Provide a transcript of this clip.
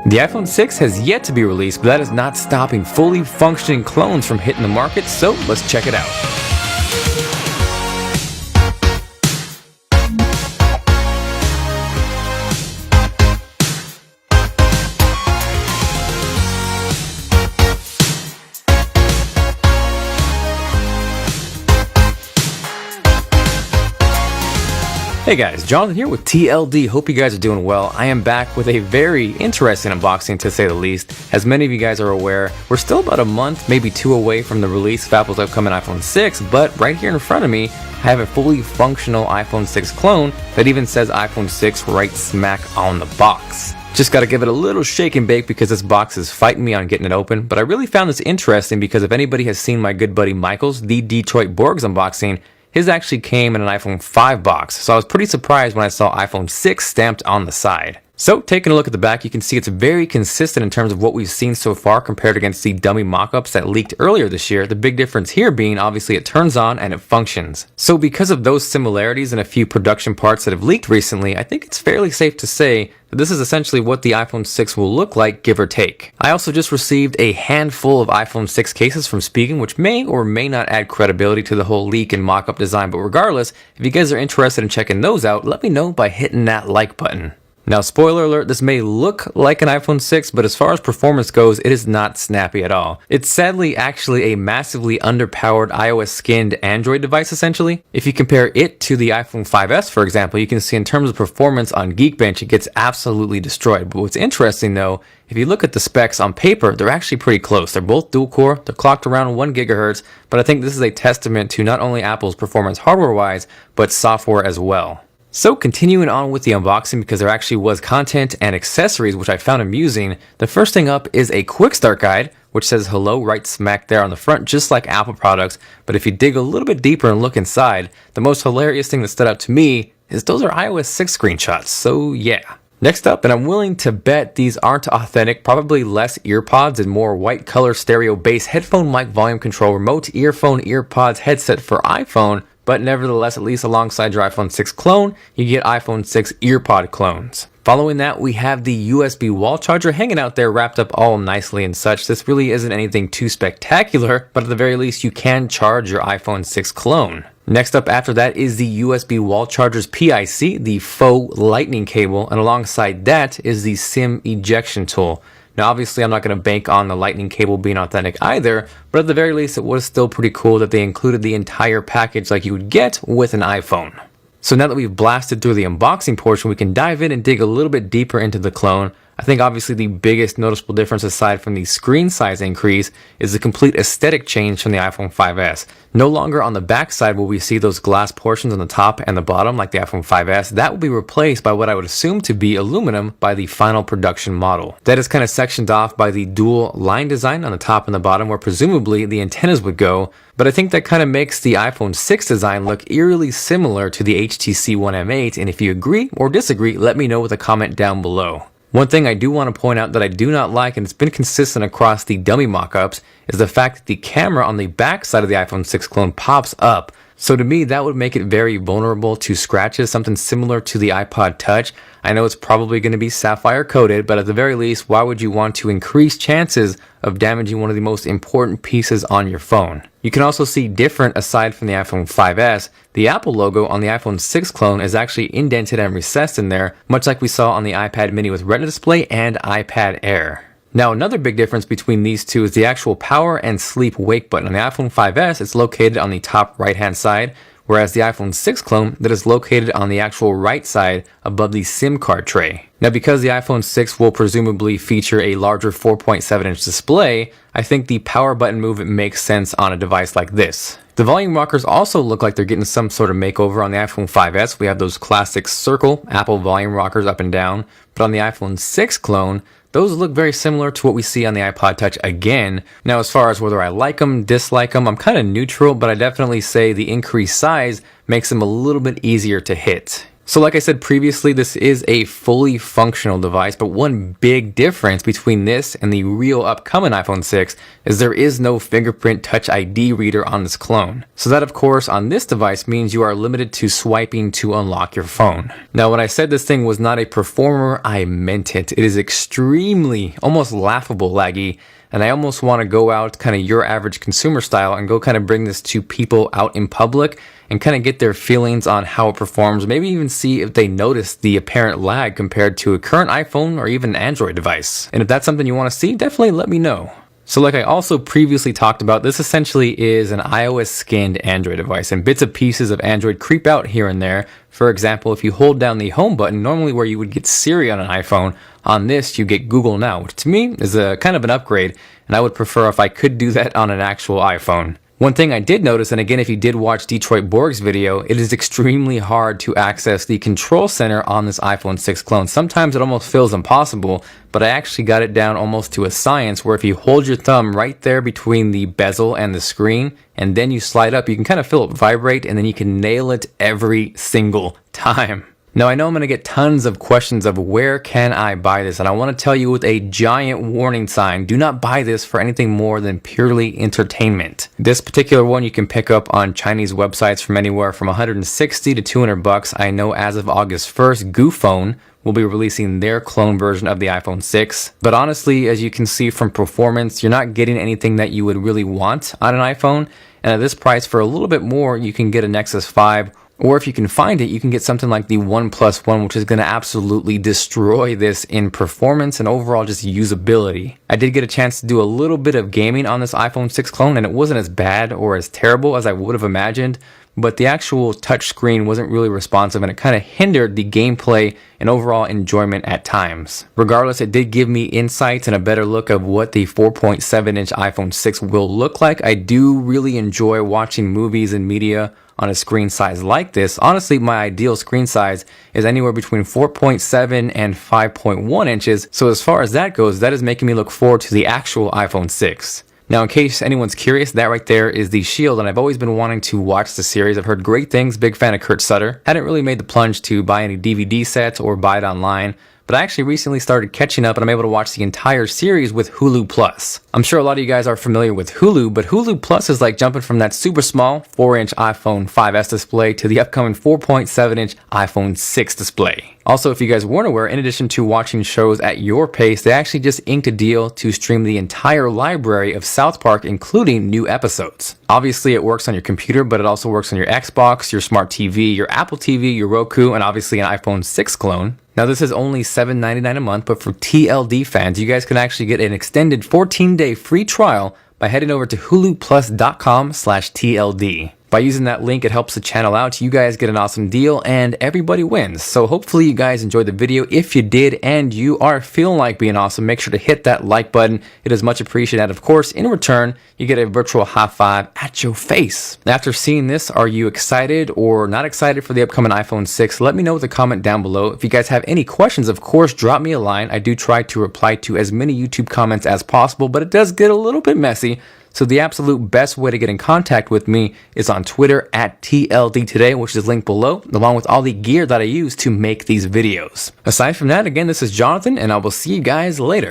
The iPhone 6 has yet to be released, but that is not stopping fully functioning clones from hitting the market, so let's check it out. Hey guys, Jonathan here with TLD. Hope you guys are doing well. I am back with a very interesting unboxing to say the least. As many of you guys are aware, we're still about a month, maybe two away from the release of Apple's upcoming iPhone 6, but right here in front of me, I have a fully functional iPhone 6 clone that even says iPhone 6 right smack on the box. Just gotta give it a little shake and bake because this box is fighting me on getting it open, but I really found this interesting because if anybody has seen my good buddy Michael's The Detroit Borgs unboxing, his actually came in an iPhone 5 box, so I was pretty surprised when I saw iPhone 6 stamped on the side. So, taking a look at the back, you can see it's very consistent in terms of what we've seen so far compared against the dummy mock-ups that leaked earlier this year, the big difference here being obviously it turns on and it functions. So because of those similarities and a few production parts that have leaked recently, I think it's fairly safe to say that this is essentially what the iPhone 6 will look like, give or take. I also just received a handful of iPhone 6 cases from Spigen, which may or may not add credibility to the whole leak and mock-up design, but regardless, if you guys are interested in checking those out, let me know by hitting that like button. Now, spoiler alert, this may look like an iPhone 6, but as far as performance goes, it is not snappy at all. It's sadly actually a massively underpowered iOS skinned Android device essentially. If you compare it to the iPhone 5S, for example, you can see in terms of performance on Geekbench, it gets absolutely destroyed. But what's interesting though, if you look at the specs on paper, they're actually pretty close. They're both dual core, they're clocked around 1 GHz, but I think this is a testament to not only Apple's performance hardware-wise, but software as well. So continuing on with the unboxing, because there actually was content and accessories which I found amusing, the first thing up is a quick start guide which says hello right smack there on the front, just like Apple products, but if you dig a little bit deeper and look inside, the most hilarious thing that stood out to me is those are iOS 6 screenshots, so yeah. Next up, and I'm willing to bet these aren't authentic, probably less earpods and more white color stereo bass headphone mic volume control remote earphone earpods headset for iPhone, but nevertheless, at least alongside your iPhone 6 clone, you get iPhone 6 earpod clones. Following that, we have the USB wall charger hanging out there wrapped up all nicely and such. This really isn't anything too spectacular, but at the very least, you can charge your iPhone 6 clone. Next up after that is the USB wall charger's PIC, the faux lightning cable, and alongside that is the SIM ejection tool. Now obviously I'm not going to bank on the lightning cable being authentic either, but at the very least it was still pretty cool that they included the entire package like you would get with an iPhone. So now that we've blasted through the unboxing portion, we can dive in and dig a little bit deeper into the clone. I think obviously the biggest noticeable difference aside from the screen size increase is the complete aesthetic change from the iPhone 5S. No longer on the back side will we see those glass portions on the top and the bottom like the iPhone 5S. That will be replaced by what I would assume to be aluminum by the final production model. That is kind of sectioned off by the dual line design on the top and the bottom where presumably the antennas would go, but I think that kind of makes the iPhone 6 design look eerily similar to the HTC One M8, and if you agree or disagree, let me know with a comment down below. One thing I do want to point out that I do not like, and it's been consistent across the dummy mock-ups, is the fact that the camera on the back side of the iPhone 6 clone pops up. So to me, that would make it very vulnerable to scratches, something similar to the iPod Touch. I know it's probably going to be sapphire coated, but at the very least, why would you want to increase chances of damaging one of the most important pieces on your phone? You can also see different aside from the iPhone 5S, the Apple logo on the iPhone 6 clone is actually indented and recessed in there, much like we saw on the iPad mini with Retina display and iPad Air. Now another big difference between these two is the actual power and sleep wake button. On the iPhone 5S, it's located on the top right hand side, whereas the iPhone 6 clone that is located on the actual right side above the SIM card tray. Now because the iPhone 6 will presumably feature a larger 4.7-inch display, I think the power button movement makes sense on a device like this. The volume rockers also look like they're getting some sort of makeover on the iPhone 5S. We have those classic circle Apple volume rockers up and down, but on the iPhone 6 clone, those look very similar to what we see on the iPod Touch again. Now as far as whether I like them, dislike them, I'm kind of neutral, but I definitely say the increased size makes them a little bit easier to hit. So like I said previously, this is a fully functional device, but one big difference between this and the real upcoming iPhone 6 is there is no fingerprint Touch ID reader on this clone. So that of course on this device means you are limited to swiping to unlock your phone. Now when I said this thing was not a performer, I meant it. It is extremely, almost laughable laggy. And I almost want to go out kind of your average consumer style and go kind of bring this to people out in public and kind of get their feelings on how it performs. Maybe even see if they notice the apparent lag compared to a current iPhone or even Android device. And if that's something you want to see, definitely let me know. So like I also previously talked about, this essentially is an iOS skinned Android device, and bits and pieces of Android creep out here and there. For example, if you hold down the home button, normally where you would get Siri on an iPhone, on this you get Google Now, which to me is a kind of an upgrade, and I would prefer if I could do that on an actual iPhone. One thing I did notice, and again if you did watch Detroit Borg's video, it is extremely hard to access the control center on this iPhone 6 clone. Sometimes it almost feels impossible, but I actually got it down almost to a science where if you hold your thumb right there between the bezel and the screen, and then you slide up, you can kind of feel it vibrate, and then you can nail it every single time. Now I know I'm going to get tons of questions of where can I buy this, and I want to tell you with a giant warning sign, do not buy this for anything more than purely entertainment. This particular one you can pick up on Chinese websites from anywhere from 160 to 200 bucks. I know as of August 1st, Goophone will be releasing their clone version of the iPhone 6. But honestly, as you can see from performance, you're not getting anything that you would really want on an iPhone. And at this price, for a little bit more, you can get a Nexus 5. Or if you can find it, you can get something like the OnePlus One, which is going to absolutely destroy this in performance and overall just usability. I did get a chance to do a little bit of gaming on this iPhone 6 clone, and it wasn't as bad or as terrible as I would have imagined, but the actual touch screen wasn't really responsive, and it kind of hindered the gameplay and overall enjoyment at times. Regardless, it did give me insights and a better look of what the 4.7-inch iPhone 6 will look like. I do really enjoy watching movies and media on a screen size like this. Honestly, my ideal screen size is anywhere between 4.7 and 5.1 inches. So as far as that goes, that is making me look forward to the actual iPhone 6. Now, in case anyone's curious, that right there is the Shield, and I've always been wanting to watch the series. I've heard great things, big fan of Kurt Sutter. Hadn't really made the plunge to buy any DVD sets or buy it online, but I actually recently started catching up and I'm able to watch the entire series with Hulu Plus. I'm sure a lot of you guys are familiar with Hulu, but Hulu Plus is like jumping from that super small 4-inch iPhone 5S display to the upcoming 4.7-inch iPhone 6 display. Also, if you guys weren't aware, in addition to watching shows at your pace, they actually just inked a deal to stream the entire library of South Park, including new episodes. Obviously, it works on your computer, but it also works on your Xbox, your smart TV, your Apple TV, your Roku, and obviously an iPhone 6 clone. Now, this is only $7.99 a month, but for TLD fans, you guys can actually get an extended 14-day free trial by heading over to huluplus.com/TLD. By using that link, it helps the channel out. You guys get an awesome deal and everybody wins. So hopefully you guys enjoyed the video. If you did and you are feeling like being awesome, make sure to hit that like button. It is much appreciated. And of course, in return, you get a virtual high five at your face. After seeing this, are you excited or not excited for the upcoming iPhone 6? Let me know with a comment down below. If you guys have any questions, of course, drop me a line. I do try to reply to as many YouTube comments as possible, but it does get a little bit messy. So the absolute best way to get in contact with me is on Twitter at TLD Today, which is linked below, along with all the gear that I use to make these videos. Aside from that, again, this is Jonathan, and I will see you guys later.